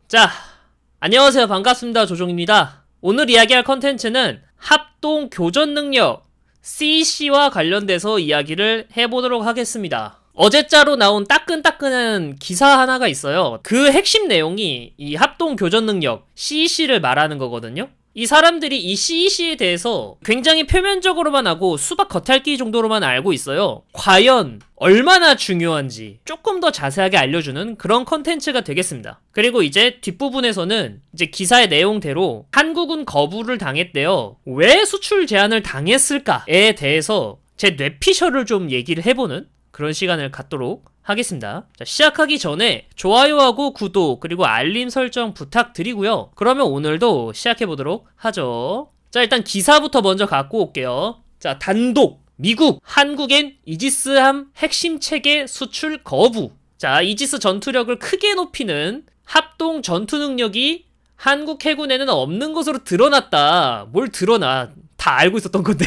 자, 안녕하세요. 반갑습니다. 조종입니다. 오늘 이야기할 컨텐츠는 합동 교전 능력 CEC와 관련돼서 이야기를 해보도록 하겠습니다. 어제자로 나온 따끈따끈한 기사 하나가 있어요. 그 핵심 내용이 이 합동 교전 능력 CEC를 말하는 거거든요. 이 사람들이 이 CEC에 대해서 굉장히 표면적으로만 하고 수박 겉핥기 정도로만 알고 있어요. 과연 얼마나 중요한지 조금 더 자세하게 알려주는 그런 컨텐츠가 되겠습니다. 그리고 이제 뒷부분에서는 이제 기사의 내용대로 한국은 거부를 당했대요. 왜 수출 제한을 당했을까에 대해서 제 뇌피셜을 좀 얘기를 해보는 그런 시간을 갖도록 하겠습니다. 자, 시작하기 전에 좋아요하고 구독 그리고 알림 설정 부탁드리고요. 그러면 오늘도 시작해보도록 하죠. 자, 일단 기사부터 먼저 갖고 올게요. 자, 단독 미국 한국엔 이지스함 핵심 체계 수출 거부. 자, 이지스 전투력을 크게 높이는 합동 전투 능력이 한국 해군에는 없는 것으로 드러났다. 뭘 드러나? 다 알고 있었던 건데.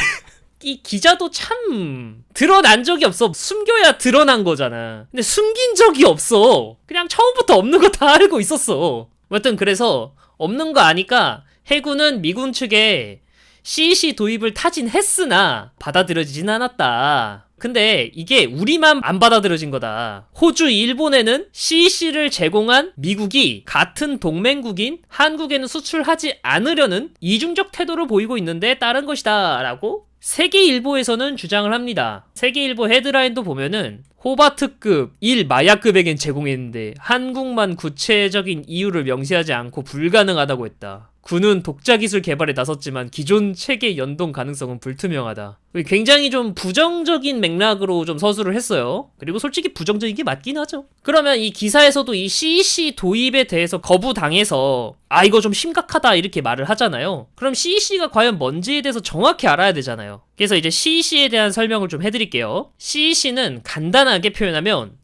이 기자도 참 드러난 적이 없어. 숨겨야 드러난 거잖아. 근데 숨긴 적이 없어. 그냥 처음부터 없는 거 다 알고 있었어. 여튼 그래서 없는 거 아니까 해군은 미군 측에 CEC 도입을 타진했으나 받아들여지진 않았다. 근데 이게 우리만 안 받아들여진 거다. 호주, 일본에는 CEC를 제공한 미국이 같은 동맹국인 한국에는 수출하지 않으려는 이중적 태도를 보이고 있는데 따른 것이다 라고 세계일보에서는 주장을 합니다. 세계일보 헤드라인도 보면은 호바트급 1 마약급에겐 제공했는데 한국만 구체적인 이유를 명시하지 않고 불가능하다고 했다. 군은 독자 기술 개발에 나섰지만 기존 체계 연동 가능성은 불투명하다. 굉장히 좀 부정적인 맥락으로 좀 서술을 했어요. 그리고 솔직히 부정적인 게 맞긴 하죠. 그러면 이 기사에서도 이 CEC 도입에 대해서 거부당해서 이거 좀 심각하다 이렇게 말을 하잖아요. 그럼 CEC가 과연 뭔지에 대해서 정확히 알아야 되잖아요. 그래서 이제 CEC에 대한 설명을 좀 해드릴게요. CEC는 간단하게 표현하면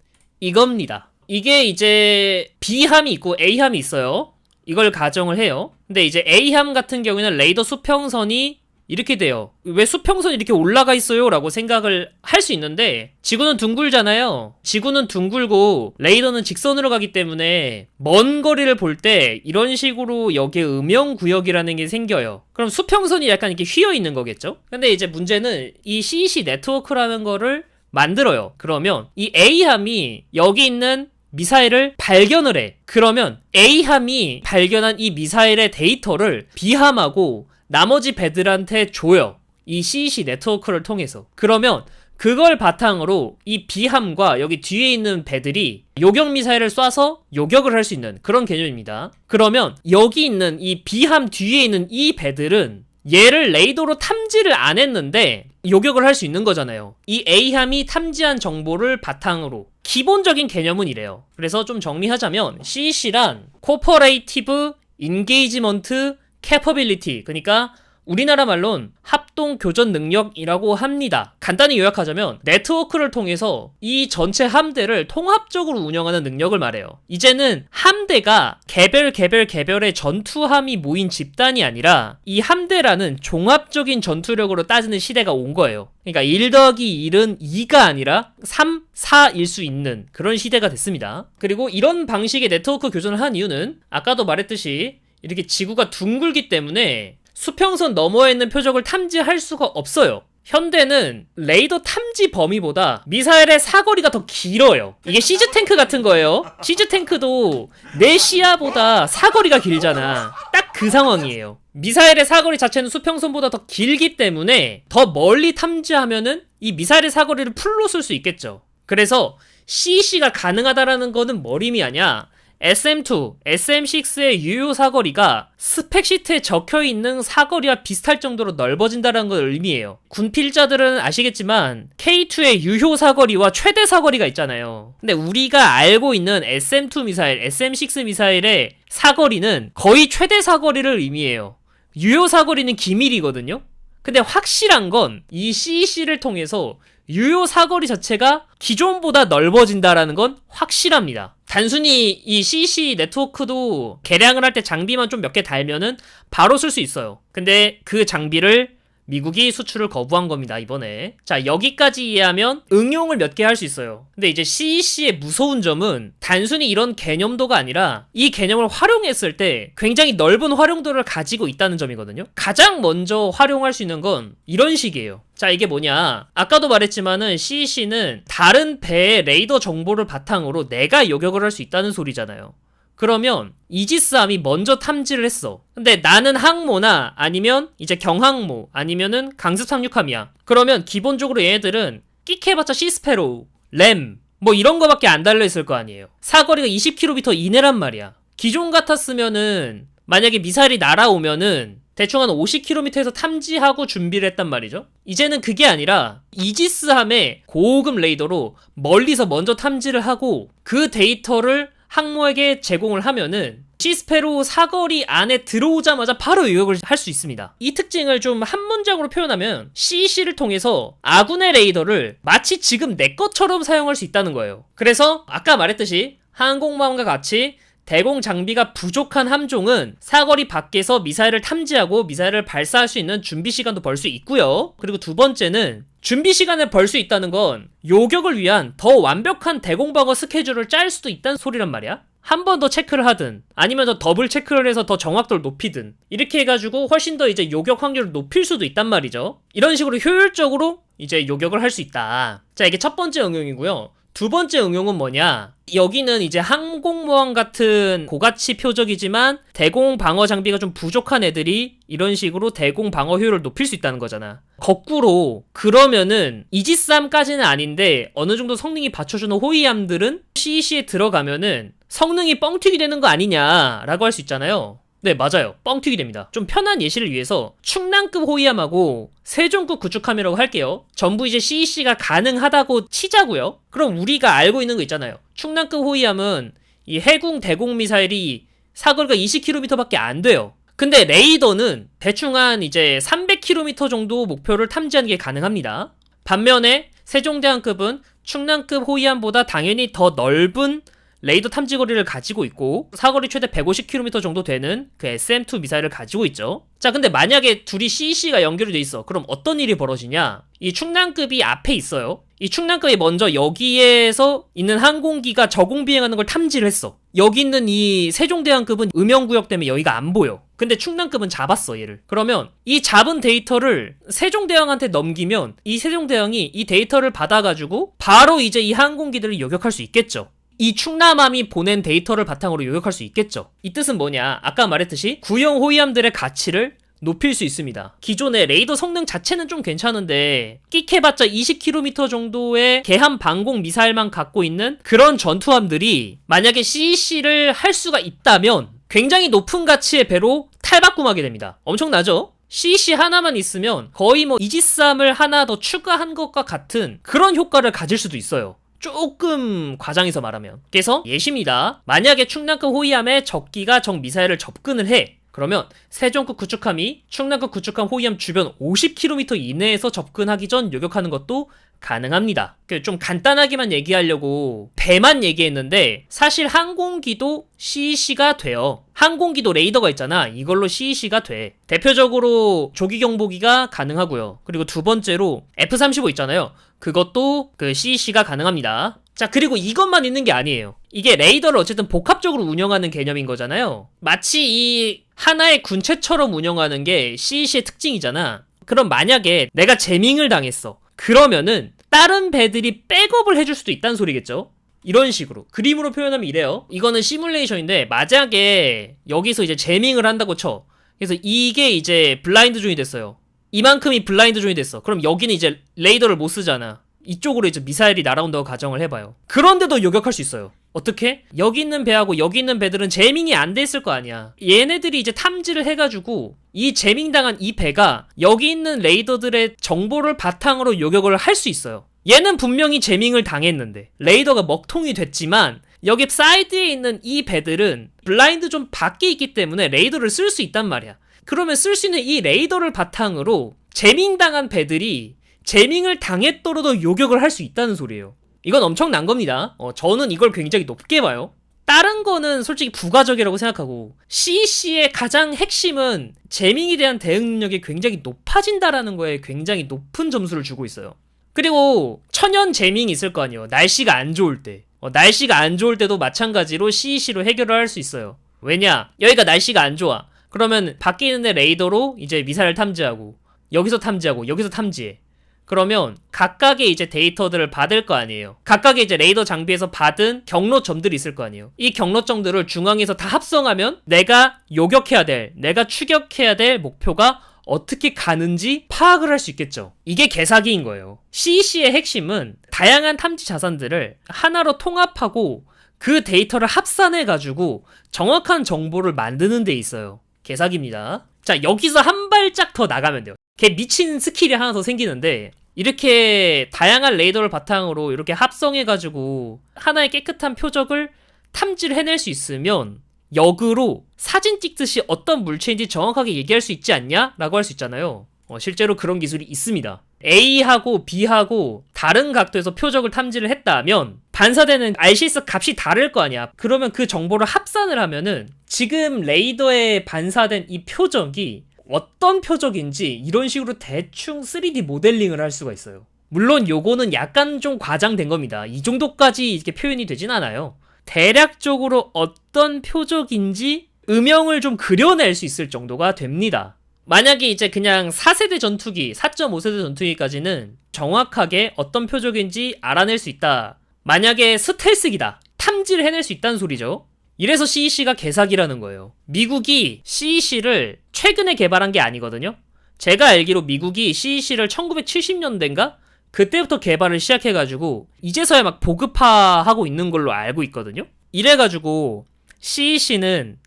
이겁니다. 이게 이제 B함이 있고 A함이 있어요. 이걸 가정을 해요. 근데 이제 A함 같은 경우에는 레이더 수평선이 이렇게 돼요. 왜 수평선이 이렇게 올라가 있어요? 라고 생각을 할 수 있는데 지구는 둥글잖아요. 지구는 둥글고 레이더는 직선으로 가기 때문에 먼 거리를 볼 때 이런 식으로 여기에 음영구역이라는 게 생겨요. 그럼 수평선이 약간 이렇게 휘어 있는 거겠죠? 근데 이제 문제는 이 CEC 네트워크라는 거를 만들어요. 그러면 이 A함이 여기 있는 미사일을 발견을 해. 그러면 A함이 발견한 이 미사일의 데이터를 B함하고 나머지 배들한테 줘요. 이 CEC 네트워크를 통해서. 그러면 그걸 바탕으로 이 B함과 여기 뒤에 있는 배들이 요격 미사일을 쏴서 요격을 할 수 있는 그런 개념입니다. 그러면 여기 있는 이 B함 뒤에 있는 이 배들은 얘를 레이더로 탐지를 안 했는데 요격을 할 수 있는 거잖아요. 이 A함이 탐지한 정보를 바탕으로 기본적인 개념은 이래요. 그래서 좀 정리하자면 CEC란 Cooperative Engagement Capability, 그러니까 우리나라 말론 합동 교전 능력이라고 합니다. 간단히 요약하자면 네트워크를 통해서 이 전체 함대를 통합적으로 운영하는 능력을 말해요. 이제는 함대가 개별의 전투함이 모인 집단이 아니라 이 함대라는 종합적인 전투력으로 따지는 시대가 온 거예요. 그러니까 1+1은 2가 아니라 3, 4일 수 있는 그런 시대가 됐습니다. 그리고 이런 방식의 네트워크 교전을 한 이유는 아까도 말했듯이 이렇게 지구가 둥글기 때문에 수평선 너머에 있는 표적을 탐지할 수가 없어요. 현대는 레이더 탐지 범위보다 미사일의 사거리가 더 길어요. 이게 시즈탱크 같은 거예요. 시즈탱크도 내 시야보다 사거리가 길잖아. 딱 그 상황이에요. 미사일의 사거리 자체는 수평선보다 더 길기 때문에 더 멀리 탐지하면은 이 미사일의 사거리를 풀로 쓸 수 있겠죠. 그래서 CEC가 가능하다라는 거는 뭘 의미하냐? SM2, SM6의 유효 사거리가 스펙시트에 적혀있는 사거리와 비슷할 정도로 넓어진다는 걸 의미해요. 군필자들은 아시겠지만 K2의 유효 사거리와 최대 사거리가 있잖아요. 근데 우리가 알고 있는 SM2 미사일, SM6 미사일의 사거리는 거의 최대 사거리를 의미해요. 유효 사거리는 기밀이거든요. 근데 확실한 건 이 CEC를 통해서 유효 사거리 자체가 기존보다 넓어진다라는 건 확실합니다. 단순히 이 CEC 네트워크도 개량을 할 때 장비만 좀 몇 개 달면은 바로 쓸 수 있어요. 근데 그 장비를 미국이 수출을 거부한 겁니다, 이번에. 자, 여기까지 이해하면 응용을 몇 개 할 수 있어요. 근데 이제 CEC의 무서운 점은 단순히 이런 개념도가 아니라 이 개념을 활용했을 때 굉장히 넓은 활용도를 가지고 있다는 점이거든요. 가장 먼저 활용할 수 있는 건 이런 식이에요. 자, 이게 뭐냐. 아까도 말했지만은 CEC는 다른 배의 레이더 정보를 바탕으로 내가 요격을 할 수 있다는 소리잖아요. 그러면 이지스함이 먼저 탐지를 했어. 근데 나는 항모나 아니면 이제 경항모 아니면은 강습 상륙함이야. 그러면 기본적으로 얘네들은 끽해봤자 시스페로우, 램 뭐 이런 거밖에 안 달려있을 거 아니에요. 사거리가 20km 이내란 말이야. 기존 같았으면은 만약에 미사일이 날아오면은 대충 한 50km에서 탐지하고 준비를 했단 말이죠. 이제는 그게 아니라 이지스함의 고급 레이더로 멀리서 먼저 탐지를 하고 그 데이터를 항모에게 제공을 하면은 시스페로 사거리 안에 들어오자마자 바로 요격을 할 수 있습니다. 이 특징을 좀 한 문장으로 표현하면 CEC를 통해서 아군의 레이더를 마치 지금 내 것처럼 사용할 수 있다는 거예요. 그래서 아까 말했듯이 항공모함과 같이 대공 장비가 부족한 함종은 사거리 밖에서 미사일을 탐지하고 미사일을 발사할 수 있는 준비 시간도 벌 수 있고요. 그리고 두 번째는 준비 시간을 벌 수 있다는 건 요격을 위한 더 완벽한 대공방어 스케줄을 짤 수도 있다는 소리란 말이야. 한 번 더 체크를 하든 아니면 더 더블 체크를 해서 더 정확도를 높이든 이렇게 해가지고 훨씬 더 이제 요격 확률을 높일 수도 있단 말이죠. 이런 식으로 효율적으로 이제 요격을 할 수 있다. 자, 이게 첫 번째 응용이고요. 두 번째 응용은 뭐냐? 여기는 이제 항공모함 같은 고가치 표적이지만 대공 방어 장비가 좀 부족한 애들이 이런 식으로 대공 방어 효율을 높일 수 있다는 거잖아. 거꾸로 그러면은 이지스함까지는 아닌데 어느 정도 성능이 받쳐주는 호위함들은 CEC에 들어가면은 성능이 뻥튀기 되는 거 아니냐라고 할 수 있잖아요. 네, 맞아요. 뻥튀기 됩니다. 좀 편한 예시를 위해서 충남급 호위함하고 세종급 구축함이라고 할게요. 전부 이제 CEC가 가능하다고 치자고요. 그럼 우리가 알고 있는 거 있잖아요. 충남급 호위함은 이 해궁 대공 미사일이 사거리가 20km밖에 안 돼요. 근데 레이더는 대충 한 이제 300km 정도 목표를 탐지하는 게 가능합니다. 반면에 세종대왕급은 충남급 호위함보다 당연히 더 넓은 레이더 탐지 거리를 가지고 있고 사거리 최대 150km 정도 되는 그 SM-2 미사일을 가지고 있죠. 자, 근데 만약에 둘이 CEC가 연결이 돼 있어. 그럼 어떤 일이 벌어지냐? 이 충남급이 앞에 있어요. 이 충남급이 먼저 여기에서 있는 항공기가 저공 비행하는 걸 탐지를 했어. 여기 있는 이 세종대왕급은 음영구역 때문에 여기가 안 보여. 근데 충남급은 잡았어, 얘를. 그러면 이 잡은 데이터를 세종대왕한테 넘기면 이 세종대왕이 이 데이터를 받아가지고 바로 이제 이 항공기들을 요격할 수 있겠죠. 이 충남함이 보낸 데이터를 바탕으로 요격할 수 있겠죠. 이 뜻은 뭐냐? 아까 말했듯이 구형 호위함들의 가치를 높일 수 있습니다. 기존의 레이더 성능 자체는 좀 괜찮은데 끽해봤자 20km 정도의 개함 방공 미사일만 갖고 있는 그런 전투함들이 만약에 CEC를 할 수가 있다면 굉장히 높은 가치의 배로 탈바꿈하게 됩니다. 엄청나죠? CEC 하나만 있으면 거의 뭐 이지스함을 하나 더 추가한 것과 같은 그런 효과를 가질 수도 있어요. 조금 과장해서 말하면. 그래서 예시입니다. 만약에 충남급 호위함에 적기가 적 미사일을 접근을 해. 그러면 세종급 구축함이 충남급 구축함 호위함 주변 50km 이내에서 접근하기 전 요격하는 것도 가능합니다. 좀 간단하게만 얘기하려고 배만 얘기했는데 사실 항공기도 CEC가 돼요. 항공기도 레이더가 있잖아. 이걸로 CEC가 돼. 대표적으로 조기경보기가 가능하고요. 그리고 두 번째로 F-35 있잖아요. 그것도 그 CEC가 가능합니다. 자, 그리고 이것만 있는 게 아니에요. 이게 레이더를 어쨌든 복합적으로 운영하는 개념인 거잖아요. 마치 이 하나의 군체처럼 운영하는 게 CEC의 특징이잖아. 그럼 만약에 내가 재밍을 당했어. 그러면은 다른 배들이 백업을 해줄 수도 있다는 소리겠죠? 이런 식으로 그림으로 표현하면 이래요. 이거는 시뮬레이션인데 만약에 여기서 이제 재밍을 한다고 쳐. 그래서 이게 이제 블라인드 존이 됐어요. 이만큼이 블라인드 존이 됐어. 그럼 여기는 이제 레이더를 못 쓰잖아. 이쪽으로 이제 미사일이 날아온다고 가정을 해봐요. 그런데도 요격할 수 있어요. 어떻게? 여기 있는 배하고 여기 있는 배들은 재밍이 안 돼 있을 거 아니야. 얘네들이 이제 탐지를 해가지고 이 재밍당한 이 배가 여기 있는 레이더들의 정보를 바탕으로 요격을 할 수 있어요. 얘는 분명히 재밍을 당했는데 레이더가 먹통이 됐지만 여기 사이드에 있는 이 배들은 블라인드 존 밖에 있기 때문에 레이더를 쓸 수 있단 말이야. 그러면 쓸 수 있는 이 레이더를 바탕으로 재밍당한 배들이 재밍을 당했더라도 요격을 할 수 있다는 소리예요. 이건 엄청난 겁니다. 저는 이걸 굉장히 높게 봐요. 다른 거는 솔직히 부가적이라고 생각하고 CEC의 가장 핵심은 재밍에 대한 대응 능력이 굉장히 높아진다라는 거에 굉장히 높은 점수를 주고 있어요. 그리고 천연 재밍이 있을 거 아니에요. 날씨가 안 좋을 때. 날씨가 안 좋을 때도 마찬가지로 CEC로 해결을 할 수 있어요. 왜냐? 여기가 날씨가 안 좋아. 그러면 밖에 있는데 레이더로 이제 미사일 탐지하고 여기서 탐지하고 여기서 탐지해. 그러면 각각의 이제 데이터들을 받을 거 아니에요. 각각의 이제 레이더 장비에서 받은 경로점들이 있을 거 아니에요. 이 경로점들을 중앙에서 다 합성하면 내가 요격해야 될, 내가 추격해야 될 목표가 어떻게 가는지 파악을 할 수 있겠죠. 이게 개사기인 거예요. CEC의 핵심은 다양한 탐지 자산들을 하나로 통합하고 그 데이터를 합산해가지고 정확한 정보를 만드는 데 있어요. 개사기입니다. 자, 여기서 한 발짝 더 나가면 돼요. 걔 미친 스킬이 하나 더 생기는데 이렇게 다양한 레이더를 바탕으로 이렇게 합성해가지고 하나의 깨끗한 표적을 탐지를 해낼 수 있으면 역으로 사진 찍듯이 어떤 물체인지 정확하게 얘기할 수 있지 않냐? 라고 할 수 있잖아요. 실제로 그런 기술이 있습니다. A하고 B하고 다른 각도에서 표적을 탐지를 했다면 반사되는 RCS 값이 다를 거 아니야. 그러면 그 정보를 합산을 하면은 지금 레이더에 반사된 이 표적이 어떤 표적인지 이런 식으로 대충 3D 모델링을 할 수가 있어요. 물론 요거는 약간 좀 과장된 겁니다. 이 정도까지 이렇게 표현이 되진 않아요. 대략적으로 어떤 표적인지 음영을 좀 그려낼 수 있을 정도가 됩니다. 만약에 이제 그냥 4세대 전투기, 4.5세대 전투기까지는 정확하게 어떤 표적인지 알아낼 수 있다. 만약에 스텔스기다. 탐지를 해낼 수 있다는 소리죠. 이래서 CEC가 개사기라는 거예요. 미국이 CEC를 최근에 개발한 게 아니거든요. 제가 알기로 미국이 CEC를 1970년대인가? 그때부터 개발을 시작해가지고 이제서야 막 보급화하고 있는 걸로 알고 있거든요. 이래가지고 CEC는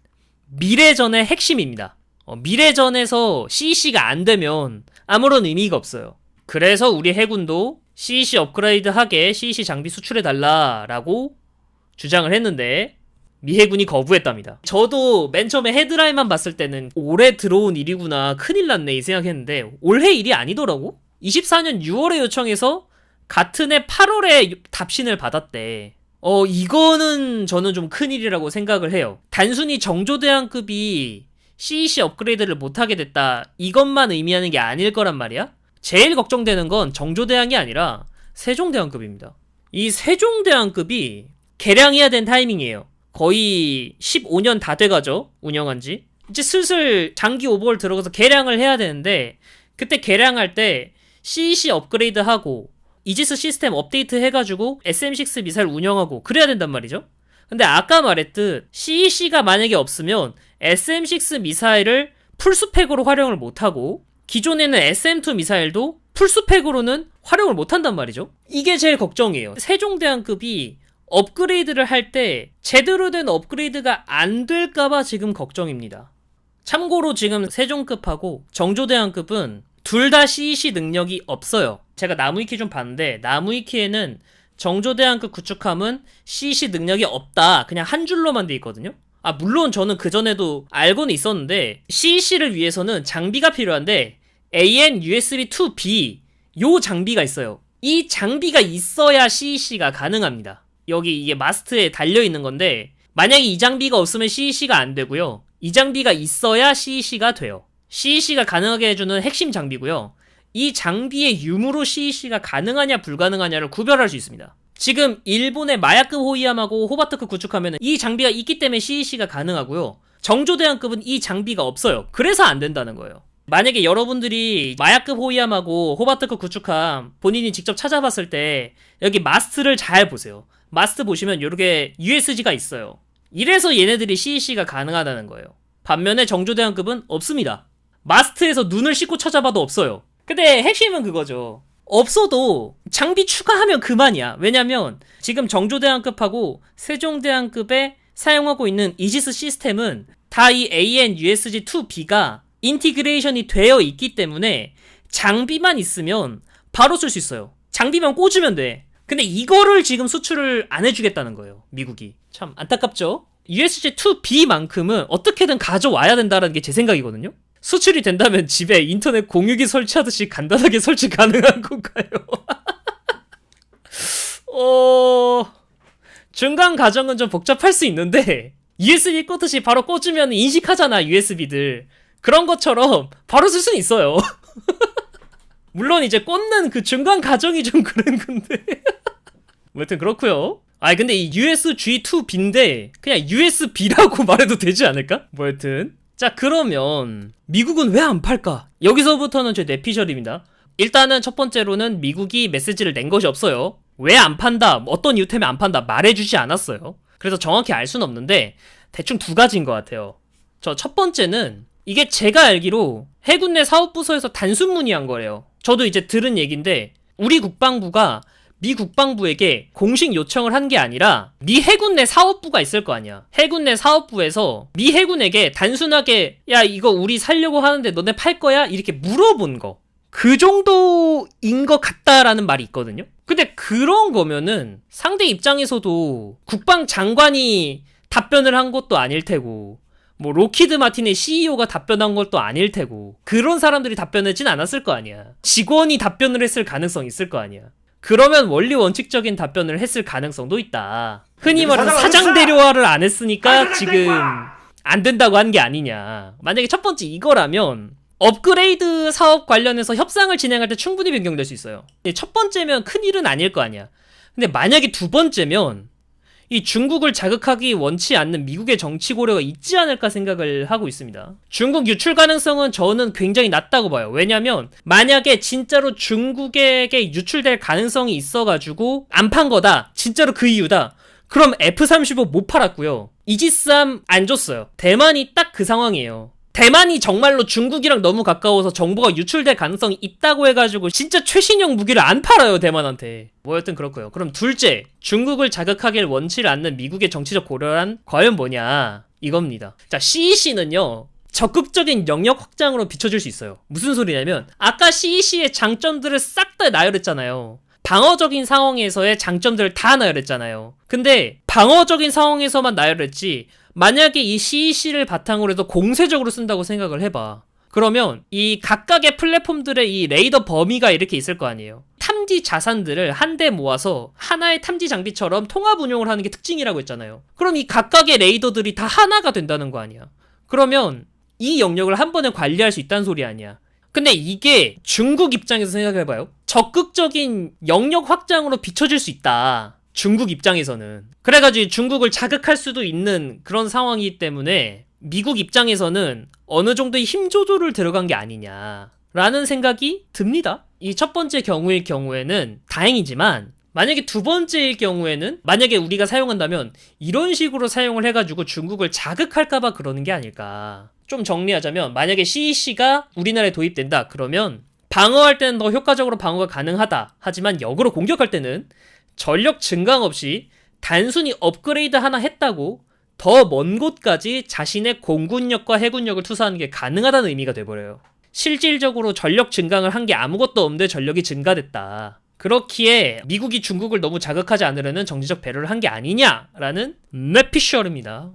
미래전의 핵심입니다. 미래전에서 CEC가 안 되면 아무런 의미가 없어요. 그래서 우리 해군도 CEC 업그레이드하게 CEC 장비 수출해달라라고 주장을 했는데 미 해군이 거부했답니다. 저도 맨 처음에 헤드라인만 봤을 때는 올해 들어온 일이구나, 큰일 났네 이 생각했는데 올해 일이 아니더라고. 24년 6월에 요청해서 같은 해 8월에 답신을 받았대. 이거는 저는 좀 큰일이라고 생각을 해요. 단순히 정조대왕급이 CEC 업그레이드를 못하게 됐다, 이것만 의미하는 게 아닐 거란 말이야. 제일 걱정되는 건 정조대왕이 아니라 세종대왕급입니다. 이 세종대왕급이 개량해야 된 타이밍이에요. 거의 15년 다 돼가죠, 운영한지. 이제 슬슬 장기 오버홀 들어가서 개량을 해야 되는데 그때 개량할 때 CEC 업그레이드하고 이지스 시스템 업데이트 해가지고 SM6 미사일 운영하고 그래야 된단 말이죠. 근데 아까 말했듯 CEC가 만약에 없으면 SM6 미사일을 풀스펙으로 활용을 못하고 기존에는 SM2 미사일도 풀스펙으로는 활용을 못한단 말이죠. 이게 제일 걱정이에요. 세종대왕급이 업그레이드를 할 때 제대로 된 업그레이드가 안 될까봐 지금 걱정입니다. 참고로 지금 세종급하고 정조대왕급은 둘 다 CEC 능력이 없어요. 제가 나무위키 좀 봤는데 나무위키에는 정조대왕급 구축함은 CEC 능력이 없다, 그냥 한 줄로만 돼 있거든요. 물론 저는 그전에도 알고는 있었는데 CEC를 위해서는 장비가 필요한데 AN USB-2B 요 장비가 있어요. 이 장비가 있어야 CEC가 가능합니다. 여기 이게 마스트에 달려있는 건데 만약에 이 장비가 없으면 CEC가 안 되고요. 이 장비가 있어야 CEC가 돼요. CEC가 가능하게 해주는 핵심 장비고요. 이 장비의 유무로 CEC가 가능하냐 불가능하냐를 구별할 수 있습니다. 지금 일본의 마야급 호위함하고 호바트급 구축하면 이 장비가 있기 때문에 CEC가 가능하고요. 정조대왕급은 이 장비가 없어요. 그래서 안 된다는 거예요. 만약에 여러분들이 마야급 호위함하고 호바트급 구축함 본인이 직접 찾아봤을 때 여기 마스트를 잘 보세요. 마스트 보시면 이렇게 USG가 있어요. 이래서 얘네들이 CEC가 가능하다는 거예요. 반면에 정조대왕급은 없습니다. 마스트에서 눈을 씻고 찾아봐도 없어요. 근데 핵심은 그거죠. 없어도 장비 추가하면 그만이야. 왜냐면 지금 정조대왕급하고 세종대왕급에 사용하고 있는 이지스 시스템은 다 이 AN USG-2B가 인티그레이션이 되어 있기 때문에 장비만 있으면 바로 쓸 수 있어요. 장비만 꽂으면 돼. 근데 이거를 지금 수출을 안 해주겠다는 거예요, 미국이. 참 안타깝죠? USG-2B만큼은 어떻게든 가져와야 된다는 게 제 생각이거든요. 수출이 된다면 집에 인터넷 공유기 설치하듯이 간단하게 설치 가능한 건가요? 중간 과정은 좀 복잡할 수 있는데 USB 꽂듯이 바로 꽂으면 인식하잖아, USB들. 그런 것처럼 바로 쓸 수는 있어요. 물론 이제 꽂는 그 중간 과정이 좀 그런 건데. 뭐 여튼 그렇고요. 근데 이 USG2B인데 그냥 USB라고 말해도 되지 않을까? 뭐 여튼. 자, 그러면 미국은 왜 안 팔까? 여기서부터는 제 뇌피셜입니다. 일단은 첫 번째로는 미국이 메시지를 낸 것이 없어요. 왜 안 판다, 어떤 이유 때문에 안 판다 말해주지 않았어요. 그래서 정확히 알 수는 없는데 대충 두 가지인 것 같아요. 저 첫 번째는 이게 제가 알기로 해군 내 사업부서에서 단순 문의한 거래요. 저도 이제 들은 얘기인데 우리 국방부가 미 국방부에게 공식 요청을 한 게 아니라 미 해군 내 사업부가 있을 거 아니야. 해군 내 사업부에서 미 해군에게 단순하게 야, 이거 우리 살려고 하는데 너네 팔 거야? 이렇게 물어본 거. 그 정도인 것 같다라는 말이 있거든요. 근데 그런 거면은 상대 입장에서도 국방장관이 답변을 한 것도 아닐 테고 뭐 로키드 마틴의 CEO가 답변한 것도 아닐 테고 그런 사람들이 답변하진 않았을 거 아니야. 직원이 답변을 했을 가능성이 있을 거 아니야. 그러면 원리 원칙적인 답변을 했을 가능성도 있다. 흔히 말하는 사장 대료화를 안 했으니까 지금 안 된다고 한 게 아니냐. 만약에 첫 번째 이거라면 업그레이드 사업 관련해서 협상을 진행할 때 충분히 변경될 수 있어요. 첫 번째면 큰일은 아닐 거 아니야. 근데 만약에 두 번째면 이 중국을 자극하기 원치 않는 미국의 정치 고려가 있지 않을까 생각을 하고 있습니다. 중국 유출 가능성은 저는 굉장히 낮다고 봐요. 왜냐면 만약에 진짜로 중국에게 유출될 가능성이 있어가지고 안 판 거다, 진짜로 그 이유다, 그럼 F-35 못 팔았고요. 이지스함 안 줬어요. 대만이 딱 그 상황이에요. 대만이 정말로 중국이랑 너무 가까워서 정보가 유출될 가능성이 있다고 해가지고 진짜 최신형 무기를 안 팔아요, 대만한테. 뭐 여튼 그렇고요. 그럼 둘째, 중국을 자극하길 원치 않는 미국의 정치적 고려란 과연 뭐냐, 이겁니다. 자, CEC는요 적극적인 영역 확장으로 비춰질 수 있어요. 무슨 소리냐면 아까 CEC의 장점들을 싹 다 나열했잖아요. 방어적인 상황에서의 장점들을 다 나열했잖아요. 근데 방어적인 상황에서만 나열했지 만약에 이 CEC를 바탕으로 해서 공세적으로 쓴다고 생각을 해봐. 그러면 이 각각의 플랫폼들의 이 레이더 범위가 이렇게 있을 거 아니에요. 탐지 자산들을 한데 모아서 하나의 탐지 장비처럼 통합 운용을 하는 게 특징이라고 했잖아요. 그럼 이 각각의 레이더들이 다 하나가 된다는 거 아니야. 그러면 이 영역을 한 번에 관리할 수 있다는 소리 아니야. 근데 이게 중국 입장에서 생각해봐요. 적극적인 영역 확장으로 비춰질 수 있다, 중국 입장에서는. 그래가지고 중국을 자극할 수도 있는 그런 상황이기 때문에 미국 입장에서는 어느 정도의 힘 조절을 들어간 게 아니냐라는 생각이 듭니다. 이 첫 번째 경우일 경우에는 다행이지만 만약에 두 번째일 경우에는 만약에 우리가 사용한다면 이런 식으로 사용을 해가지고 중국을 자극할까봐 그러는 게 아닐까. 좀 정리하자면 만약에 CEC가 우리나라에 도입된다 그러면 방어할 때는 더 효과적으로 방어가 가능하다. 하지만 역으로 공격할 때는 전력 증강 없이 단순히 업그레이드 하나 했다고 더 먼 곳까지 자신의 공군력과 해군력을 투사하는 게 가능하다는 의미가 돼버려요. 실질적으로 전력 증강을 한 게 아무것도 없는데 전력이 증가됐다. 그렇기에 미국이 중국을 너무 자극하지 않으려는 정치적 배려를 한 게 아니냐라는 뇌피셜입니다.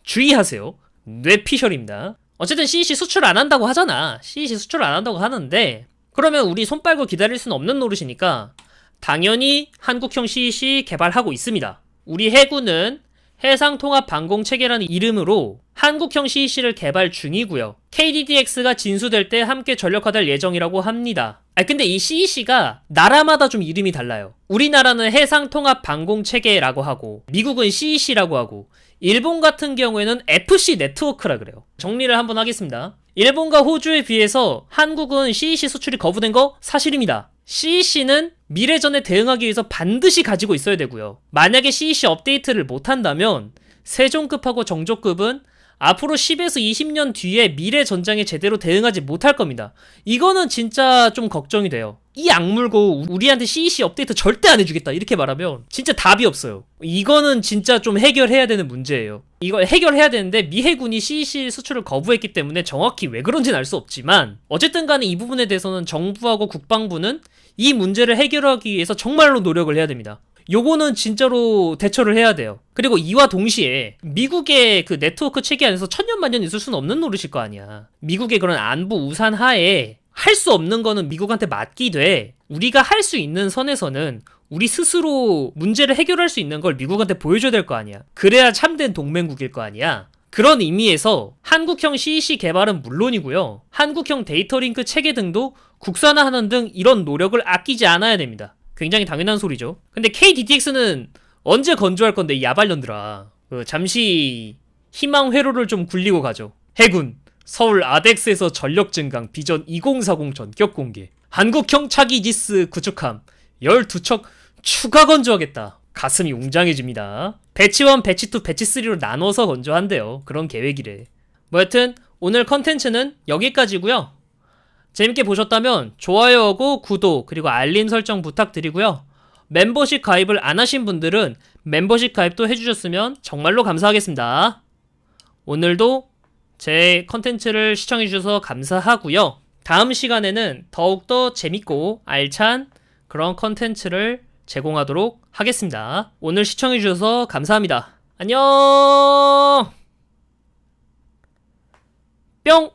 주의하세요. 뇌피셜입니다. 어쨌든 CEC 수출 안 한다고 하잖아. CEC 수출 안 한다고 하는데 그러면 우리 손 빨고 기다릴 수는 없는 노릇이니까 당연히 한국형 CEC 개발하고 있습니다. 우리 해군은 해상통합방공체계라는 이름으로 한국형 CEC를 개발 중이고요. KDDX가 진수될 때 함께 전력화될 예정이라고 합니다. 근데 이 CEC가 나라마다 좀 이름이 달라요. 우리나라는 해상통합방공체계라고 하고 미국은 CEC라고 하고 일본 같은 경우에는 FC 네트워크라 그래요. 정리를 한번 하겠습니다. 일본과 호주에 비해서 한국은 CEC 수출이 거부된 거 사실입니다. CEC는 미래전에 대응하기 위해서 반드시 가지고 있어야 되고요. 만약에 CEC 업데이트를 못한다면 세종급하고 정조급은 앞으로 10에서 20년 뒤에 미래 전장에 제대로 대응하지 못할 겁니다. 이거는 진짜 좀 걱정이 돼요. 이 악물고 우리한테 CEC 업데이트 절대 안 해주겠다 이렇게 말하면 진짜 답이 없어요. 이거는 진짜 좀 해결해야 되는 문제예요. 이걸 해결해야 되는데 미 해군이 CEC 수출을 거부했기 때문에 정확히 왜 그런지는 알 수 없지만 어쨌든 간에 이 부분에 대해서는 정부하고 국방부는 이 문제를 해결하기 위해서 정말로 노력을 해야 됩니다. 요거는 진짜로 대처를 해야 돼요. 그리고 이와 동시에 미국의 그 네트워크 체계 안에서 천년만년 있을 수는 없는 노릇일 거 아니야. 미국의 그런 안보 우산 하에 할 수 없는 거는 미국한테 맡기되 우리가 할 수 있는 선에서는 우리 스스로 문제를 해결할 수 있는 걸 미국한테 보여줘야 될 거 아니야. 그래야 참된 동맹국일 거 아니야. 그런 의미에서 한국형 CEC 개발은 물론이고요. 한국형 데이터 링크 체계 등도 국산화하는 등 이런 노력을 아끼지 않아야 됩니다. 굉장히 당연한 소리죠. 근데 KDDX는 언제 건조할 건데, 이 야발년들아. 잠시 희망 회로를 좀 굴리고 가죠. 해군, 서울 아덱스에서 전력 증강 비전 2040 전격 공개. 한국형 차기 이지스 구축함 12척 추가 건조하겠다. 가슴이 웅장해집니다. 배치 1, 배치 2, 배치 3로 나눠서 건조한대요. 그런 계획이래. 뭐 여튼 오늘 컨텐츠는 여기까지고요. 재밌게 보셨다면 좋아요하고 구독 그리고 알림 설정 부탁드리고요. 멤버십 가입을 안 하신 분들은 멤버십 가입도 해주셨으면 정말로 감사하겠습니다. 오늘도 제 컨텐츠를 시청해주셔서 감사하고요. 다음 시간에는 더욱더 재밌고 알찬 그런 컨텐츠를 제공하도록 하겠습니다. 오늘 시청해주셔서 감사합니다. 안녕! 뿅!